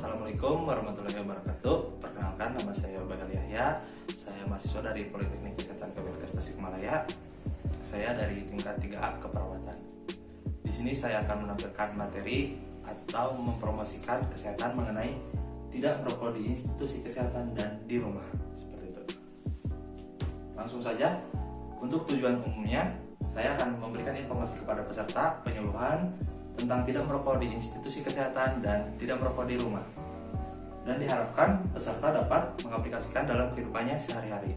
Assalamualaikum warahmatullahi wabarakatuh. Perkenalkan, nama saya Bagal Yahya. Saya mahasiswa dari Politeknik Kesehatan Kemenkes Tasikmalaya. Saya dari tingkat 3A Keperawatan. Di sini saya akan menampilkan materi atau mempromosikan kesehatan mengenai tidak merokok di institusi kesehatan dan di rumah. Seperti itu. Langsung saja, untuk tujuan umumnya, saya akan memberikan informasi kepada peserta penyuluhan tentang tidak merokok di institusi kesehatan dan tidak merokok di rumah, dan diharapkan peserta dapat mengaplikasikan dalam kehidupannya sehari-hari.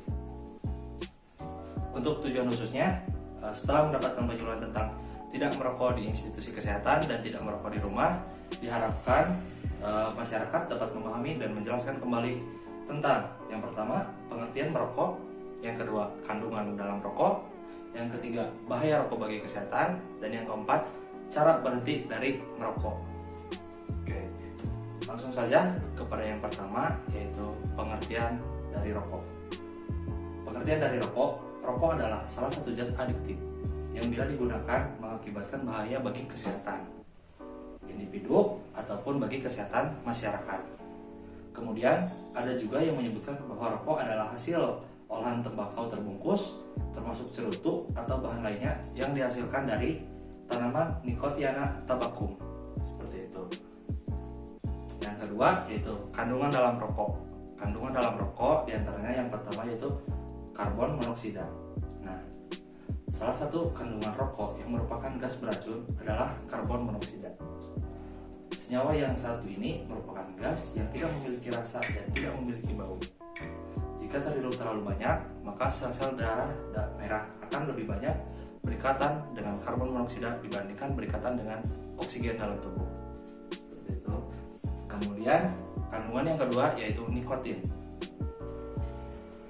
Untuk tujuan khususnya, setelah mendapatkan penyuluhan tentang tidak merokok di institusi kesehatan dan tidak merokok di rumah, diharapkan masyarakat dapat memahami dan menjelaskan kembali tentang yang pertama, pengertian merokok, yang kedua, kandungan dalam rokok, yang ketiga, bahaya rokok bagi kesehatan, dan yang keempat, cara berhenti dari merokok. Oke, langsung saja kepada yang pertama, yaitu pengertian dari rokok. Pengertian dari rokok adalah salah satu zat adiktif yang bila digunakan mengakibatkan bahaya bagi kesehatan individu ataupun bagi kesehatan masyarakat. Kemudian ada juga yang menyebutkan bahwa rokok adalah hasil olahan tembakau terbungkus, termasuk cerutu atau bahan lainnya yang dihasilkan dari tanaman Nicotiana tabacum, seperti itu. Yang kedua yaitu kandungan dalam rokok. Kandungan dalam rokok diantaranya yang pertama yaitu karbon monoksida. Nah, salah satu kandungan rokok yang merupakan gas beracun adalah karbon monoksida. Senyawa yang satu ini merupakan gas yang tidak memiliki rasa dan tidak memiliki bau. Jika terhirup terlalu banyak, maka sel-sel darah merah akan lebih banyak berikatan dengan karbon monoksida dibandingkan berikatan dengan oksigen dalam tubuh. Seperti itu. Kemudian kandungan yang kedua yaitu nikotin.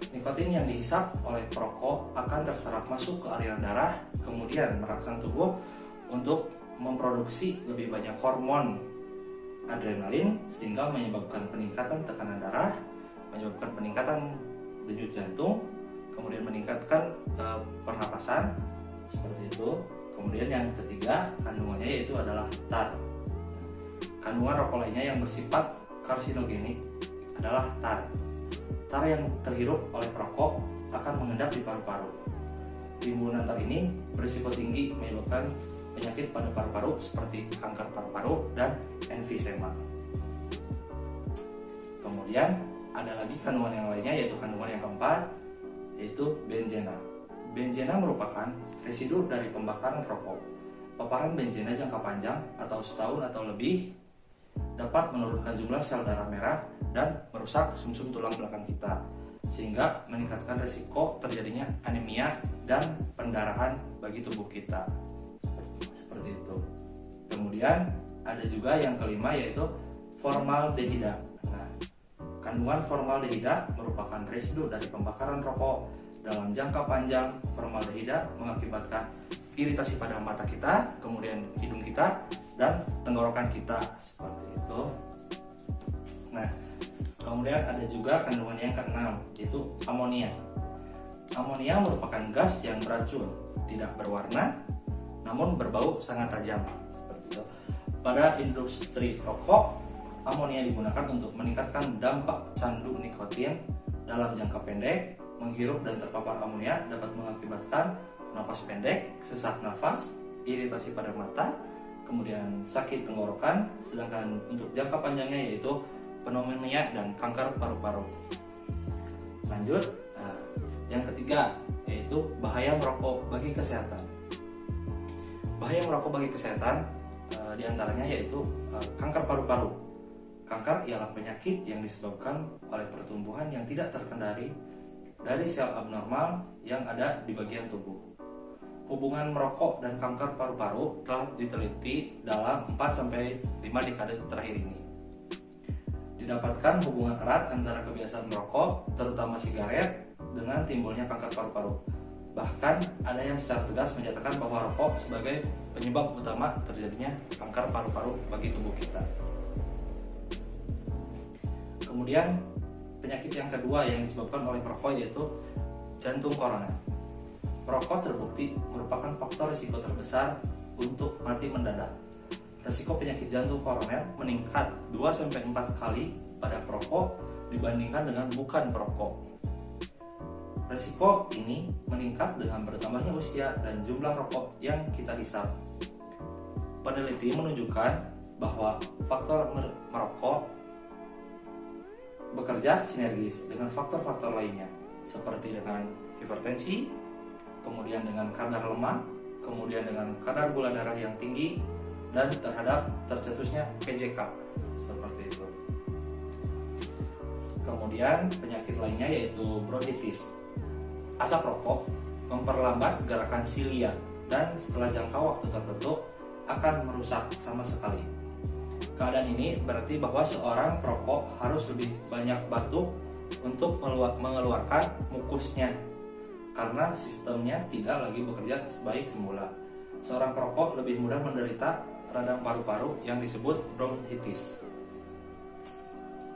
Nikotin yang dihisap oleh perokok akan terserap masuk ke aliran darah, kemudian merangsang tubuh untuk memproduksi lebih banyak hormon adrenalin sehingga menyebabkan peningkatan tekanan darah, menyebabkan peningkatan denyut jantung, kemudian meningkatkan pernapasan. Seperti itu. Kemudian yang ketiga kandungannya yaitu adalah tar. Kandungan rokok lainnya yang bersifat karsinogenik adalah tar. Tar yang terhirup oleh perokok akan mengendap di paru-paru. Timbunan tar ini berisiko tinggi menyebabkan penyakit pada paru-paru seperti kanker paru-paru dan emfisema. Kemudian ada lagi kandungan yang lainnya yaitu kandungan yang keempat yaitu benzena. Benzena merupakan residu dari pembakaran rokok. Paparan benzena jangka panjang atau setahun atau lebih dapat menurunkan jumlah sel darah merah dan merusak sumsum tulang belakang kita, sehingga meningkatkan risiko terjadinya anemia dan pendarahan bagi tubuh kita. Seperti itu. Kemudian ada juga yang kelima yaitu formaldehida. Nah, kandungan formaldehida merupakan residu dari pembakaran rokok. Dalam jangka panjang, formaldehida mengakibatkan iritasi pada mata kita, kemudian hidung kita, dan tenggorokan kita, seperti itu. Nah, kemudian ada juga kandungan yang keenam, yaitu amonia. Amonia merupakan gas yang beracun, tidak berwarna, namun berbau sangat tajam, seperti itu. Pada industri rokok, amonia digunakan untuk meningkatkan dampak candu nikotin dalam jangka pendek. Menghirup dan terpapar amonia dapat mengakibatkan napas pendek, sesak nafas, iritasi pada mata, kemudian sakit tenggorokan, sedangkan untuk jangka panjangnya yaitu pneumonia dan kanker paru-paru. Lanjut, yang ketiga yaitu bahaya merokok bagi kesehatan. Bahaya merokok bagi kesehatan diantaranya yaitu kanker paru-paru. Kanker ialah penyakit yang disebabkan oleh pertumbuhan yang tidak terkendali dari sel abnormal yang ada di bagian tubuh. Hubungan merokok dan kanker paru-paru telah diteliti dalam 4-5 dekade terakhir ini. Didapatkan hubungan erat antara kebiasaan merokok, terutama sigaret, dengan timbulnya kanker paru-paru. Bahkan ada yang secara tegas menyatakan bahwa rokok sebagai penyebab utama terjadinya kanker paru-paru bagi tubuh kita. Kemudian penyakit yang kedua yang disebabkan oleh perokok yaitu jantung koroner. Perokok terbukti merupakan faktor risiko terbesar untuk mati mendadak. resiko penyakit jantung koroner meningkat 2-4 kali pada perokok dibandingkan dengan bukan perokok. Resiko ini meningkat dengan bertambahnya usia dan jumlah rokok yang kita hisap. Peneliti menunjukkan bahwa faktor merokok bekerja sinergis dengan faktor-faktor lainnya, seperti dengan hipertensi, kemudian dengan kadar lemak, kemudian dengan kadar gula darah yang tinggi, dan terhadap tercetusnya PJK, seperti itu. Kemudian penyakit lainnya yaitu bronkitis. Asap rokok memperlambat gerakan silia dan setelah jangka waktu tertentu akan merusak sama sekali. Keadaan ini berarti bahwa seorang perokok harus lebih banyak batuk untuk mengeluarkan mukusnya karena sistemnya tidak lagi bekerja sebaik semula. Seorang perokok lebih mudah menderita radang paru-paru yang disebut bronkitis.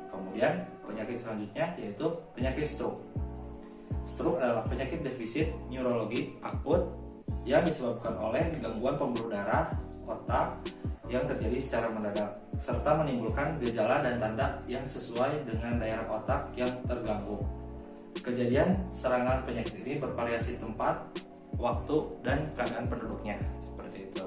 Kemudian penyakit selanjutnya yaitu penyakit stroke. Stroke adalah penyakit defisit neurologi akut yang disebabkan oleh gangguan pembuluh darah otak yang terjadi secara mendadak serta menimbulkan gejala dan tanda yang sesuai dengan daerah otak yang terganggu. Kejadian serangan penyakit ini bervariasi tempat, waktu, dan keadaan penduduknya, seperti itu.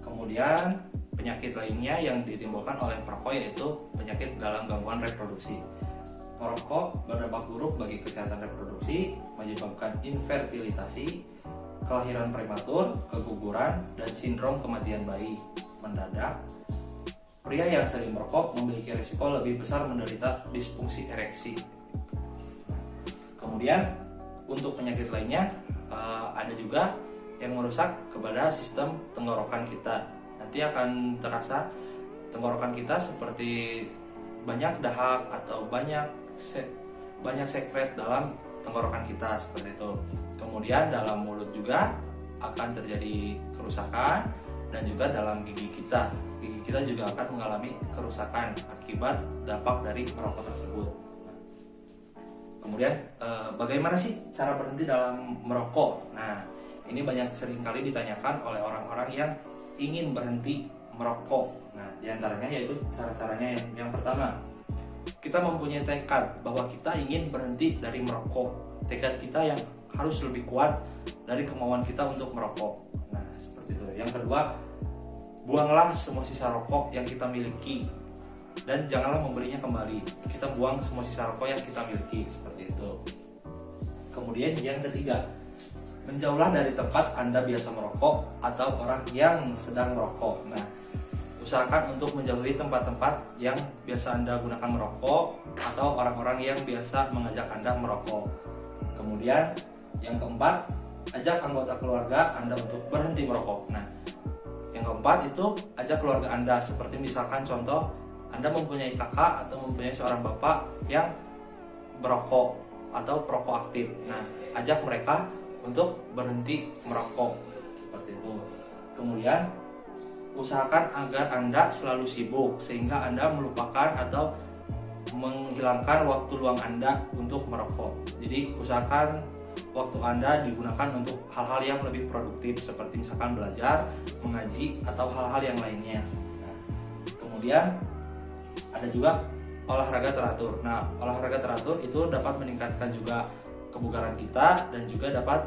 Kemudian penyakit lainnya yang ditimbulkan oleh perokok yaitu penyakit dalam gangguan reproduksi. Merokok berdampak buruk bagi kesehatan reproduksi, menyebabkan infertilitasi, kelahiran prematur, keguguran, dan sindrom kematian bayi mendadak. Pria yang sering merokok memiliki risiko lebih besar menderita disfungsi ereksi. Kemudian untuk penyakit lainnya ada juga yang merusak kepada sistem tenggorokan kita. Nanti akan terasa tenggorokan kita seperti banyak dahak atau banyak sekret dalam tenggorokan kita, seperti itu. Kemudian dalam mulut juga akan terjadi kerusakan dan juga dalam gigi kita. Gigi kita juga akan mengalami kerusakan akibat dampak dari merokok tersebut. Kemudian bagaimana sih cara berhenti dalam merokok? Nah, ini sering kali ditanyakan oleh orang-orang yang ingin berhenti merokok. Nah, diantaranya yaitu cara-caranya yang pertama, kita mempunyai tekad bahwa kita ingin berhenti dari merokok. Tekad kita yang harus lebih kuat dari kemauan kita untuk merokok. Nah, seperti itu. Yang kedua, buanglah semua sisa rokok yang kita miliki dan janganlah memberinya kembali. Kita buang semua sisa rokok yang kita miliki, seperti itu. Kemudian yang ketiga, menjauhlah dari tempat Anda biasa merokok atau orang yang sedang merokok. Nah, usahakan untuk menjauhi tempat-tempat yang biasa Anda gunakan merokok atau orang-orang yang biasa mengajak Anda merokok. Kemudian yang keempat, ajak anggota keluarga Anda untuk berhenti merokok. Nah, yang keempat itu ajak keluarga Anda, seperti misalkan contoh Anda mempunyai kakak atau mempunyai seorang bapak yang berokok atau perokok aktif. Nah, ajak mereka untuk berhenti merokok, seperti itu. Kemudian usahakan agar Anda selalu sibuk sehingga Anda melupakan atau menghilangkan waktu luang Anda untuk merokok. Jadi usahakan waktu Anda digunakan untuk hal-hal yang lebih produktif, seperti misalkan belajar, mengaji, atau hal-hal yang lainnya. Nah, kemudian ada juga olahraga teratur. Nah, olahraga teratur itu dapat meningkatkan juga kebugaran kita dan juga dapat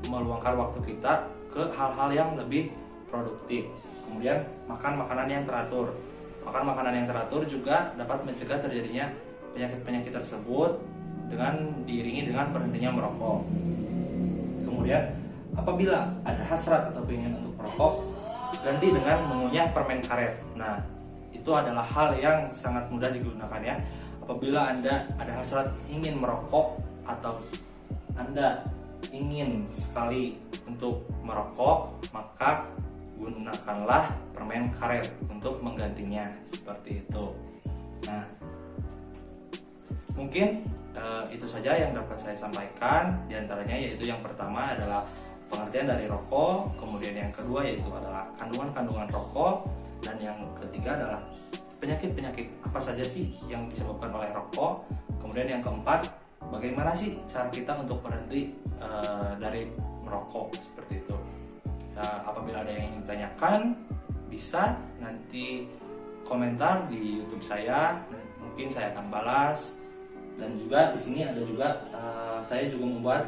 meluangkan waktu kita ke hal-hal yang lebih produktif. Kemudian makan makanan yang teratur. Makan makanan yang teratur juga dapat mencegah terjadinya penyakit-penyakit tersebut dengan diiringi dengan berhentinya merokok. Kemudian apabila ada hasrat atau keinginan untuk merokok, ganti dengan mengunyah permen karet. Nah, itu adalah hal yang sangat mudah digunakan ya. Apabila Anda ada hasrat ingin merokok atau Anda ingin sekali untuk merokok, maka gunakanlah permen karet untuk menggantinya, seperti itu. Nah, mungkin itu saja yang dapat saya sampaikan. Di antaranya yaitu yang pertama adalah pengertian dari rokok, kemudian yang kedua yaitu adalah kandungan-kandungan rokok, dan yang ketiga adalah penyakit-penyakit apa saja sih yang disebabkan oleh rokok. Kemudian yang keempat, bagaimana sih cara kita untuk berhenti dari merokok, seperti itu. Apabila ada yang ingin ditanyakan, bisa nanti komentar di YouTube saya, mungkin saya akan balas. Dan juga di sini ada juga saya juga membuat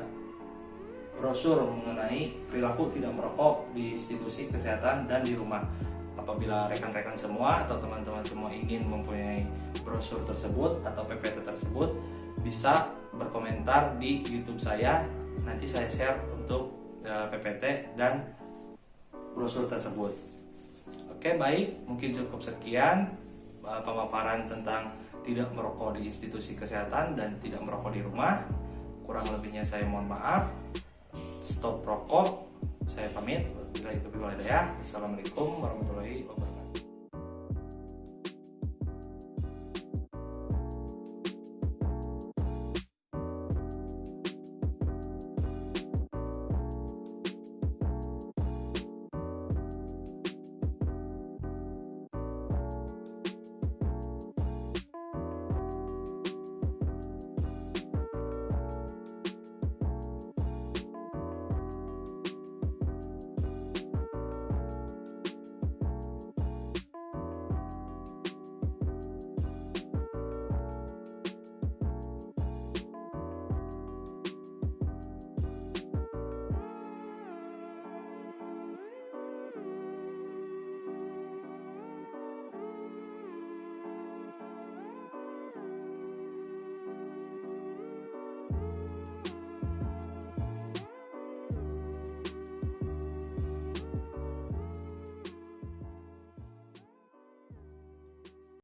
brosur mengenai perilaku tidak merokok di institusi kesehatan dan di rumah. Apabila rekan-rekan semua atau teman-teman semua ingin mempunyai brosur tersebut atau PPT tersebut, bisa berkomentar di YouTube saya. Nanti saya share untuk PPT dan brosur tersebut. Oke, baik, mungkin cukup sekian pemaparan tentang tidak merokok di institusi kesehatan dan tidak merokok di rumah. Kurang lebihnya saya mohon maaf. Stop rokok. Saya pamit. Assalamualaikum warahmatullahi wabarakatuh.